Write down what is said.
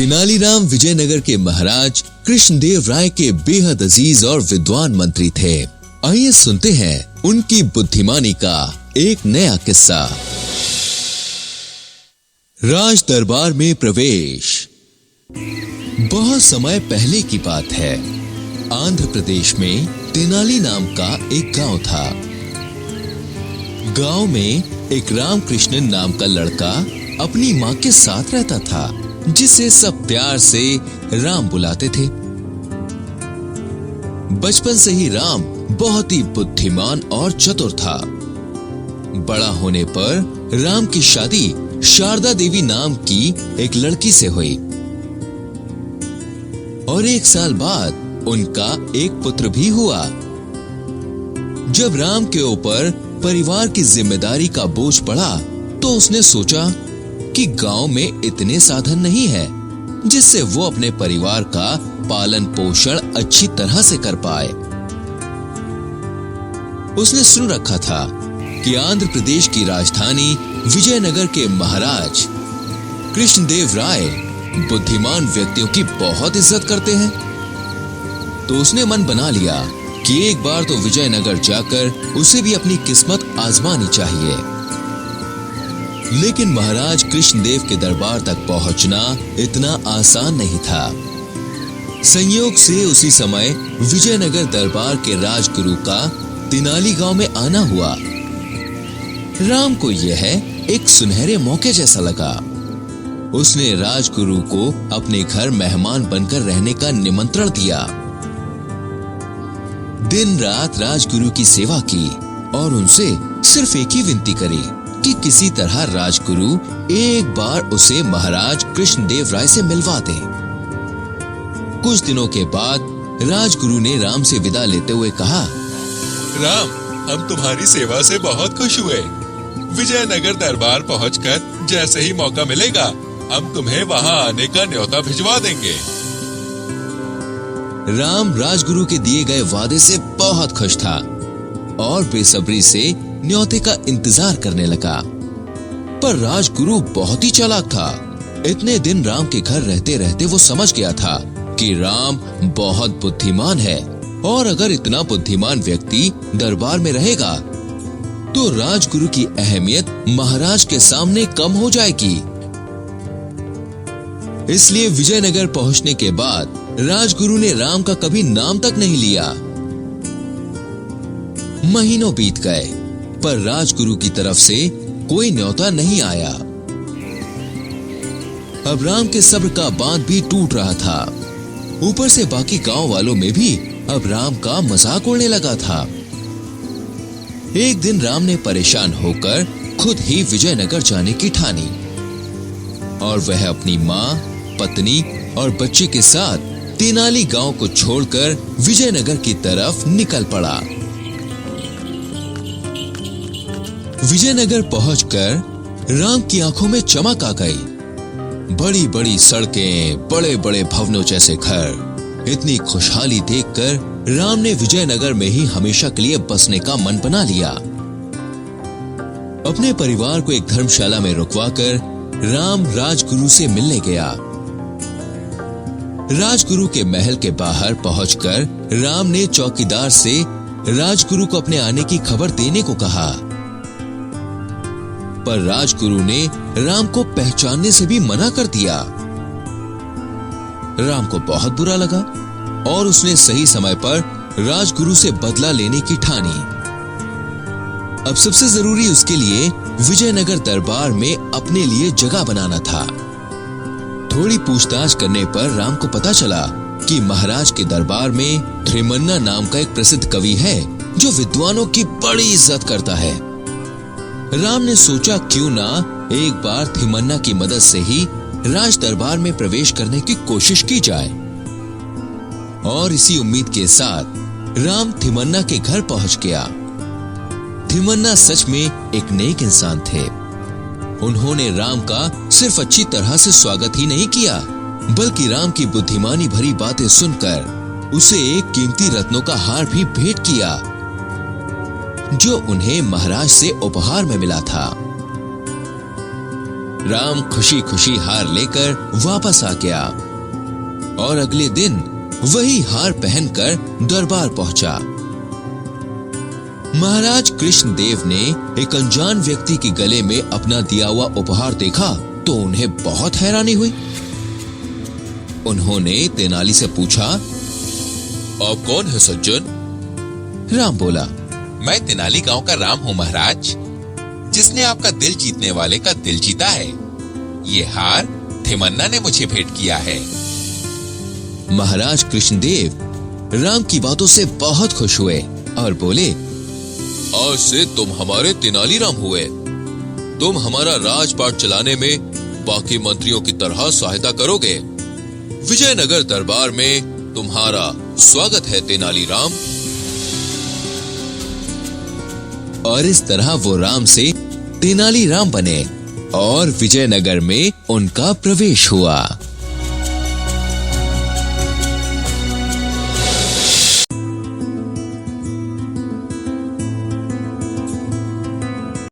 तेनालीराम विजयनगर के महाराज कृष्णदेव राय के बेहद अजीज और विद्वान मंत्री थे। आइए सुनते हैं उनकी बुद्धिमानी का एक नया किस्सा। राज दरबार में प्रवेश। बहुत समय पहले की बात है। आंध्र प्रदेश में तेनाली नाम का एक गांव था। गांव में एक रामकृष्ण नाम का लड़का अपनी माँ के साथ रहता था, जिसे सब प्यार से राम बुलाते थे। बचपन से ही राम बहुत ही बुद्धिमान और चतुर था। बड़ा होने पर राम की शादी शारदा देवी नाम की एक लड़की से हुई और 1 साल बाद उनका एक पुत्र भी हुआ। जब राम के ऊपर परिवार की जिम्मेदारी का बोझ पड़ा तो उसने सोचा कि गांव में इतने साधन नहीं है जिससे वो अपने परिवार का पालन पोषण अच्छी तरह से कर पाए। उसने सुन रखा था कि आंध्र प्रदेश की राजधानी विजयनगर के महाराज कृष्णदेव राय बुद्धिमान व्यक्तियों की बहुत इज्जत करते हैं। तो उसने मन बना लिया कि एक बार तो विजयनगर जाकर उसे भी अपनी किस्मत आजमानी चाहिए। लेकिन महाराज कृष्णदेव के दरबार तक पहुंचना इतना आसान नहीं था। संयोग से उसी समय विजयनगर दरबार के राजगुरु का तेनाली गांव में आना हुआ। राम को यह एक सुनहरे मौके जैसा लगा। उसने राजगुरु को अपने घर मेहमान बनकर रहने का निमंत्रण दिया। दिन रात राजगुरु की सेवा की और उनसे सिर्फ एक ही विनती करी कि किसी तरह राजगुरु एक बार उसे महाराज कृष्णदेव राय से मिलवा दे। कुछ दिनों के बाद राजगुरु ने राम से विदा लेते हुए कहा, राम, हम तुम्हारी सेवा से बहुत खुश हुए। विजयनगर दरबार पहुंचकर जैसे ही मौका मिलेगा हम तुम्हें वहां आने का न्योता भिजवा देंगे। राम राजगुरु के दिए गए वादे से बहुत खुश था और बेसब्री से न्योते का इंतजार करने लगा। पर राजगुरु बहुत ही चालाक था। इतने दिन राम के घर रहते रहते वो समझ गया था कि राम बहुत बुद्धिमान है और अगर इतना बुद्धिमान व्यक्ति दरबार में रहेगा तो राजगुरु की अहमियत महाराज के सामने कम हो जाएगी। इसलिए विजयनगर पहुंचने के बाद राजगुरु ने राम का कभी नाम तक नहीं लिया। महीनों बीत गए पर राजगुरु की तरफ से कोई न्योता नहीं आया। अब राम के सब्र का बांध भी टूट रहा था। ऊपर से बाकी गांव वालों में भी अब राम का मजाक उड़ने लगा था। एक दिन राम ने परेशान होकर खुद ही विजयनगर जाने की ठानी और वह अपनी माँ, पत्नी और बच्चे के साथ तेनाली गांव को छोड़कर विजयनगर की तरफ निकल पड़ा। विजयनगर पहुंचकर राम की आंखों में चमक आ गई। बड़ी बड़ी सड़कें, बड़े बड़े भवनों जैसे घर। इतनी खुशहाली देखकर राम ने विजयनगर में ही हमेशा के लिए बसने का मन बना लिया। अपने परिवार को एक धर्मशाला में रुकवाकर राम राजगुरु से मिलने गया। राजगुरु के महल के बाहर पहुंचकर राम ने चौकीदार से राजगुरु को अपने आने की खबर देने को कहा। पर राजगुरु ने राम को पहचानने से भी मना कर दिया। राम को बहुत बुरा लगा और उसने सही समय पर राजगुरु से बदला लेने की ठानी। अब सबसे जरूरी उसके लिए विजयनगर दरबार में अपने लिए जगह बनाना था। थोड़ी पूछताछ करने पर राम को पता चला कि महाराज के दरबार में थिमन्ना नाम का एक प्रसिद्ध कवि है जो विद्वानों की बड़ी इज्जत करता है। राम ने सोचा क्यों ना एक बार थिमन्ना की मदद से ही राज दरबार में प्रवेश करने की कोशिश की जाए। और इसी उम्मीद के साथ राम थिमन्ना के घर पहुंच गया। थिमन्ना सच में एक नेक इंसान थे। उन्होंने राम का सिर्फ अच्छी तरह से स्वागत ही नहीं किया बल्कि राम की बुद्धिमानी भरी बातें सुनकर उसे एक कीमती रत्नों का हार भी भेंट किया जो उन्हें महाराज से उपहार में मिला था। राम खुशी खुशी हार लेकर वापस आ गया और अगले दिन वही हार पहनकर दरबार पहुंचा। महाराज कृष्णदेव ने एक अनजान व्यक्ति के गले में अपना दिया हुआ उपहार देखा तो उन्हें बहुत हैरानी हुई। उन्होंने तेनाली से पूछा, आप कौन है सज्जन? राम बोला, मैं तेनाली गांव का राम हूँ महाराज, जिसने आपका दिल जीतने वाले का दिल जीता है। ये हार थिमन्ना ने मुझे भेंट किया है। महाराज कृष्णदेव राम की बातों से बहुत खुश हुए और बोले, आज से तुम हमारे तेनालीराम हुए। तुम हमारा राजपाट चलाने में बाकी मंत्रियों की तरह सहायता करोगे। विजयनगर दरबार में तुम्हारा स्वागत है तेनालीराम। और इस तरह वो राम से तेनालीराम बने और विजयनगर में उनका प्रवेश हुआ।